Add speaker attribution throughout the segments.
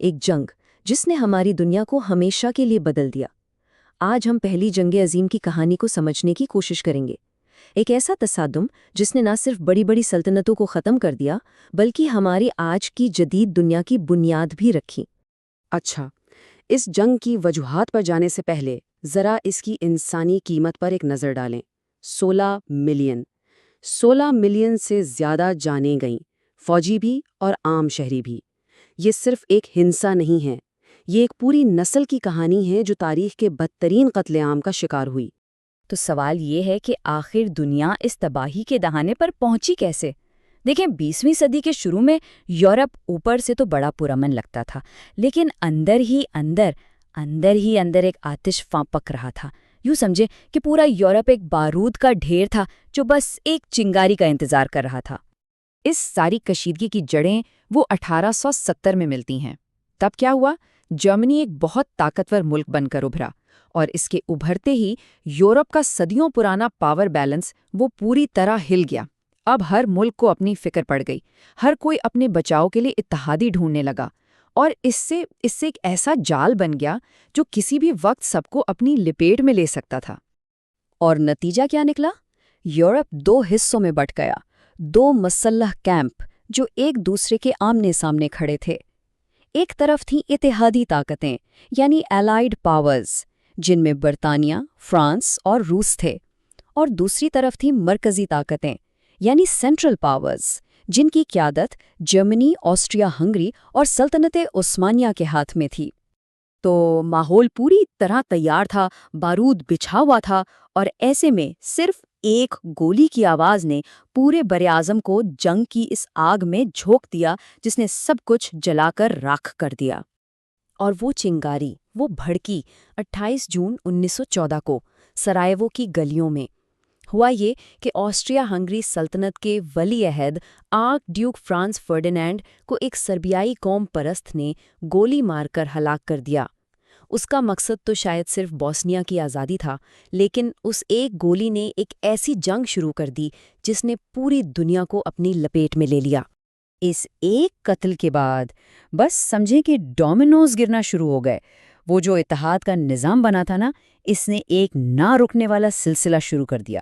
Speaker 1: ایک جنگ جس نے ہماری دنیا کو ہمیشہ کے لیے بدل دیا۔ آج ہم پہلی جنگ عظیم کی کہانی کو سمجھنے کی کوشش کریں گے، ایک ایسا تصادم جس نے نہ صرف بڑی بڑی سلطنتوں کو ختم کر دیا بلکہ ہماری آج کی جدید دنیا کی بنیاد بھی رکھی۔
Speaker 2: اچھا، اس جنگ کی وجوہات پر جانے سے پہلے ذرا اس کی انسانی قیمت پر ایک نظر ڈالیں۔ 16 ملین سے زیادہ جانیں گئیں، فوجی بھی اور عام شہری بھی۔ یہ صرف ایک ہنسا نہیں ہے، یہ ایک پوری نسل کی کہانی ہے جو تاریخ کے بدترین قتل عام کا شکار ہوئی۔
Speaker 3: تو سوال یہ ہے کہ آخر دنیا اس تباہی کے دہانے پر پہنچی کیسے؟ دیکھیں، 20ویں صدی کے شروع میں یورپ اوپر سے تو بڑا پرامن لگتا تھا، لیکن اندر ہی اندر ایک آتش پک رہا تھا۔ یوں سمجھے کہ پورا یورپ ایک بارود کا ڈھیر تھا جو بس ایک چنگاری کا انتظار کر رہا تھا۔
Speaker 4: اس ساری کشیدگی کی جڑیں وہ 1870 میں ملتی ہیں۔ تب کیا ہوا؟ جرمنی ایک بہت طاقتور ملک بن کر ابھرا، اور اس کے ابھرتے ہی یورپ کا صدیوں پرانا پاور بیلنس وہ پوری طرح ہل گیا۔ اب ہر ملک کو اپنی فکر پڑ گئی، ہر کوئی اپنے بچاؤ کے لیے اتحادی ڈھونڈنے لگا، اور اس سے ایک ایسا جال بن گیا جو کسی بھی وقت سب کو اپنی لپیٹ میں لے سکتا تھا۔
Speaker 1: اور نتیجہ کیا نکلا؟ یورپ 2 حصوں میں بٹ گیا، 2 مسلح کیمپ جو ایک دوسرے کے آمنے سامنے کھڑے تھے۔ ایک طرف تھیں اتحادی طاقتیں یعنی الائیڈ پاورز، جن میں برطانیہ، فرانس اور روس تھے، اور دوسری طرف تھیں مرکزی طاقتیں یعنی سینٹرل پاورز، جن کی قیادت جرمنی، آسٹریا ہنگری اور سلطنت عثمانیہ کے ہاتھ میں تھی۔
Speaker 2: تو ماحول پوری طرح تیار تھا، بارود بچھا ہوا تھا، اور ایسے میں صرف ایک گولی کی آواز نے پورے براعظم کو جنگ کی اس آگ میں جھونک دیا جس نے سب کچھ جلا کر راکھ کر دیا۔
Speaker 1: اور وہ چنگاری، وہ بھڑکی 28 جون 1914 کو سرائیوو کی گلیوں میں۔ ہوا یہ کہ آسٹریا ہنگری سلطنت کے ولی عہد آرک ڈیوک فرانز فرڈینینڈ کو ایک سربیائی قوم پرست نے گولی مار کر ہلاک کر دیا۔ اس کا مقصد تو شاید صرف بوسنیا کی آزادی تھا، لیکن اس ایک گولی نے ایک ایسی جنگ شروع کر دی جس نے پوری دنیا کو اپنی لپیٹ میں لے لیا۔
Speaker 3: اس ایک قتل کے بعد بس سمجھیں کہ ڈومینوز گرنا شروع ہو گئے۔ وہ جو اتحاد کا نظام بنا تھا نا، اس نے ایک نہ رکنے والا سلسلہ شروع کر دیا۔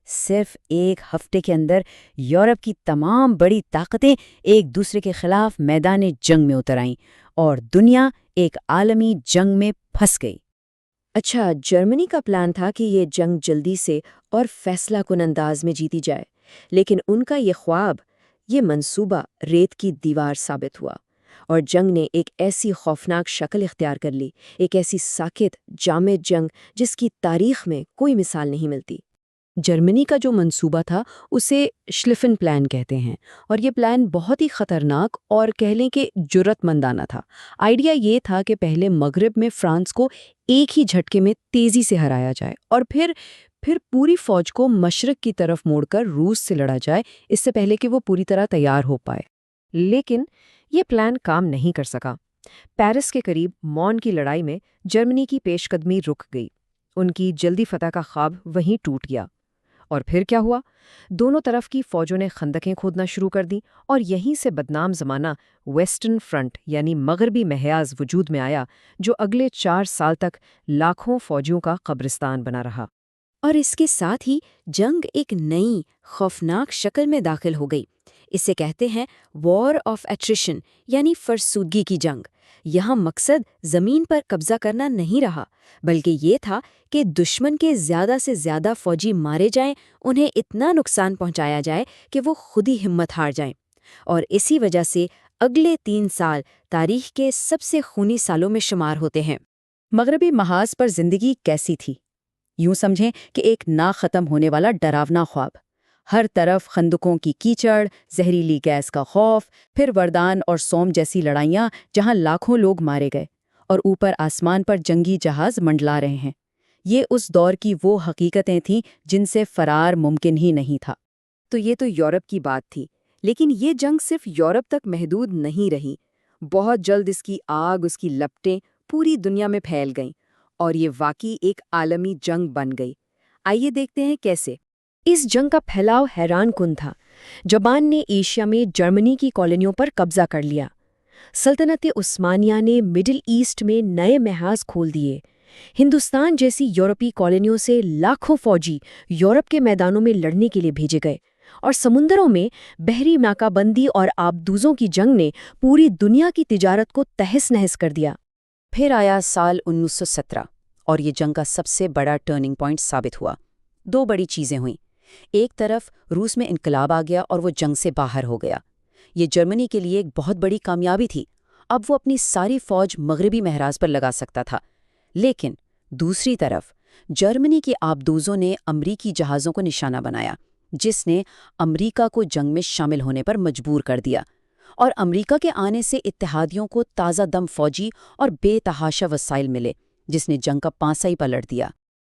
Speaker 3: صرف ایک ہفتے کے اندر یورپ کی تمام بڑی طاقتیں ایک دوسرے کے خلاف میدان جنگ میں اتر آئیں، اور دنیا ایک عالمی جنگ میں پھنس گئی۔
Speaker 1: اچھا، جرمنی کا پلان تھا کہ یہ جنگ جلدی سے اور فیصلہ کن انداز میں جیتی جائے، لیکن ان کا یہ خواب، یہ منصوبہ ریت کی دیوار ثابت ہوا، اور جنگ نے ایک ایسی خوفناک شکل اختیار کر لی، ایک ایسی ساکت، جامد جنگ جس کی تاریخ میں کوئی مثال نہیں ملتی۔
Speaker 2: جرمنی کا جو منصوبہ تھا اسے شلفن پلان کہتے ہیں، اور یہ پلان بہت ہی خطرناک اور کہہ لیں کہ جرأت مندانہ تھا۔ آئیڈیا یہ تھا کہ پہلے مغرب میں فرانس کو ایک ہی جھٹکے میں تیزی سے ہرایا جائے، اور پھر پوری فوج کو مشرق کی طرف موڑ کر روس سے لڑا جائے، اس سے پہلے کہ وہ پوری طرح تیار ہو پائے۔ لیکن یہ پلان کام نہیں کر سکا۔ پیرس کے قریب مون کی لڑائی میں جرمنی کی پیش قدمی رک گئی، ان کی جلدی فتح کا خواب وہیں ٹوٹ گیا۔ اور پھر کیا ہوا؟ دونوں طرف کی فوجوں نے خندقیں کھودنا شروع کر دیں، اور یہیں سے بدنام زمانہ ویسٹرن فرنٹ یعنی مغربی محاذ وجود میں آیا، جو اگلے 4 سال تک لاکھوں فوجیوں کا قبرستان بنا رہا۔
Speaker 1: اور اس کے ساتھ ہی جنگ ایک نئی خوفناک شکل میں داخل ہو گئی۔ اسے کہتے ہیں وار آف ایٹریشن یعنی فرسودگی کی جنگ۔ یہاں مقصد زمین پر قبضہ کرنا نہیں رہا، بلکہ یہ تھا کہ دشمن کے زیادہ سے زیادہ فوجی مارے جائیں، انہیں اتنا نقصان پہنچایا جائے کہ وہ خود ہی ہمت ہار جائیں۔ اور اسی وجہ سے اگلے 3 سال تاریخ کے سب سے خونی سالوں میں شمار ہوتے ہیں۔
Speaker 3: مغربی محاذ پر زندگی کیسی تھی؟ یوں سمجھیں کہ ایک نہ ختم ہونے والا ڈراونا خواب۔ ہر طرف خندقوں کی کیچڑ، زہریلی گیس کا خوف، پھر وردان اور سوم جیسی لڑائیاں جہاں لاکھوں لوگ مارے گئے، اور اوپر آسمان پر جنگی جہاز منڈلا رہے ہیں۔ یہ اس دور کی وہ حقیقتیں تھیں جن سے فرار ممکن ہی نہیں تھا۔
Speaker 2: تو یہ تو یورپ کی بات تھی، لیکن یہ جنگ صرف یورپ تک محدود نہیں رہی۔ بہت جلد اس کی آگ، اس کی لپٹیں پوری دنیا میں پھیل گئیں، اور یہ واقعی ایک عالمی جنگ بن گئی۔ آئیے دیکھتے ہیں کیسے۔
Speaker 1: اس جنگ کا پھیلاؤ حیران کن تھا۔ جاپان نے ایشیا میں جرمنی کی کالونیوں پر قبضہ کر لیا۔
Speaker 2: سلطنت عثمانیہ نے مڈل ایسٹ میں نئے محاذ کھول دیے۔ ہندوستان جیسی یورپی کالونیوں سے لاکھوں فوجی یورپ کے میدانوں میں لڑنے کے لیے بھیجے گئے، اور سمندروں میں بحری ناکہ بندی اور آبدوزوں کی جنگ نے پوری دنیا کی تجارت کو تہس نہس کر دیا۔
Speaker 3: پھر آیا سال 1917 اور یہ جنگ کا سب سے بڑا ٹرننگ پوائنٹ ثابت ہوا۔ دو بڑی چیزیں ہوئیں۔ ایک طرف روس میں انقلاب آ گیا اور وہ جنگ سے باہر ہو گیا۔ یہ جرمنی کے لیے ایک بہت بڑی کامیابی تھی، اب وہ اپنی ساری فوج مغربی محراز پر لگا سکتا تھا۔ لیکن دوسری طرف جرمنی کے آبدوزوں نے امریکی جہازوں کو نشانہ بنایا، جس نے امریکہ کو جنگ میں شامل ہونے پر مجبور کر دیا، اور امریکہ کے آنے سے اتحادیوں کو تازہ دم فوجی اور بے تحاشا وسائل ملے، جس نے جنگ کا پانسا ہی پلٹ دیا۔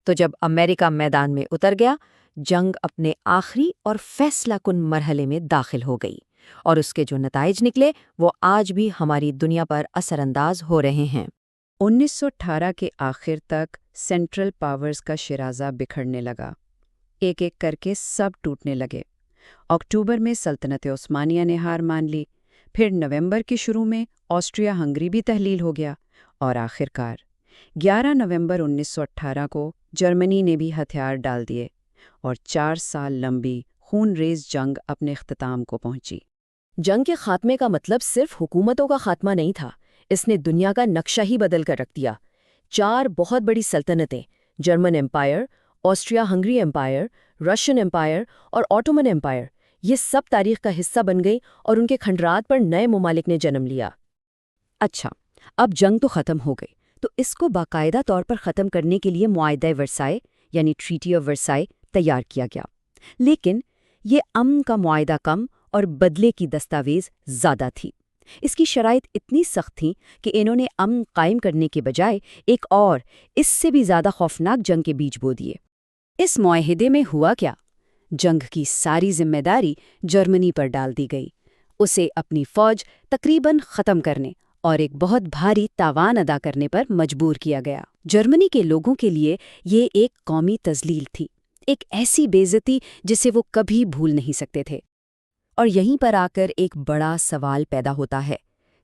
Speaker 4: تو جب امریکہ میدان میں اتر گیا، جنگ اپنے آخری اور فیصلہ کن مرحلے میں داخل ہو گئی، اور اس کے جو نتائج نکلے وہ آج بھی ہماری دنیا پر اثر انداز ہو رہے ہیں۔
Speaker 3: 1918 کے آخر تک سینٹرل پاورز کا شیرازہ بکھرنے لگا، ایک ایک کر کے سب ٹوٹنے لگے۔ اکتوبر میں سلطنت عثمانیہ نے ہار مان لی، پھر نومبر کے شروع میں آسٹریا ہنگری بھی تحلیل ہو گیا، اور آخرکار 11 نومبر 1918 کو جرمنی نے بھی ہتھیار ڈال دیے، اور 4 سال لمبی خون ریز جنگ اپنے اختتام کو پہنچی۔
Speaker 2: جنگ کے خاتمے کا مطلب صرف حکومتوں کا خاتمہ نہیں تھا، اس نے دنیا کا نقشہ ہی بدل کر رکھ دیا۔ 4 بہت بڑی سلطنتیں، German empire, Austria Hungary empire, Russian empire اور آٹومن امپائر، یہ سب تاریخ کا حصہ بن گئی اور ان کے کھنڈرات پر نئے ممالک نے جنم لیا۔
Speaker 1: اچھا، اب جنگ تو ختم ہو گئی، تو اس کو باقاعدہ طور پر ختم کرنے کے لیے معاہدہ ورسائے یعنی ٹریٹی آف ورسائے تیار کیا گیا۔ لیکن یہ امن کا معاہدہ کم اور بدلے کی دستاویز زیادہ تھی۔ اس کی شرائط اتنی سخت تھیں کہ انہوں نے امن قائم کرنے کے بجائے ایک اور اس سے بھی زیادہ خوفناک جنگ کے بیج بو دیے۔ اس معاہدے میں ہوا کیا؟ جنگ کی ساری ذمہ داری جرمنی پر ڈال دی گئی، اسے اپنی فوج تقریباً ختم کرنے اور ایک بہت بھاری تاوان ادا کرنے پر مجبور کیا گیا۔ جرمنی کے لوگوں کے لیے یہ ایک قومی تذلیل تھی، ایک ایسی بے عزتی جسے وہ کبھی بھول نہیں سکتے تھے۔ اور یہیں پر آ کر ایک بڑا سوال پیدا ہوتا ہے،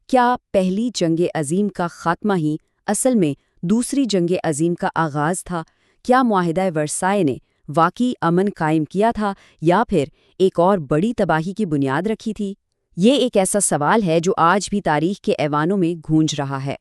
Speaker 1: کیا پہلی جنگ عظیم کا خاتمہ ہی اصل میں دوسری جنگ عظیم کا آغاز تھا؟ کیا معاہدہ ورسائے نے واقعی امن قائم کیا تھا یا پھر ایک اور بڑی تباہی کی بنیاد رکھی تھی؟ یہ ایک ایسا سوال ہے جو آج بھی تاریخ کے ایوانوں میں گونج رہا ہے۔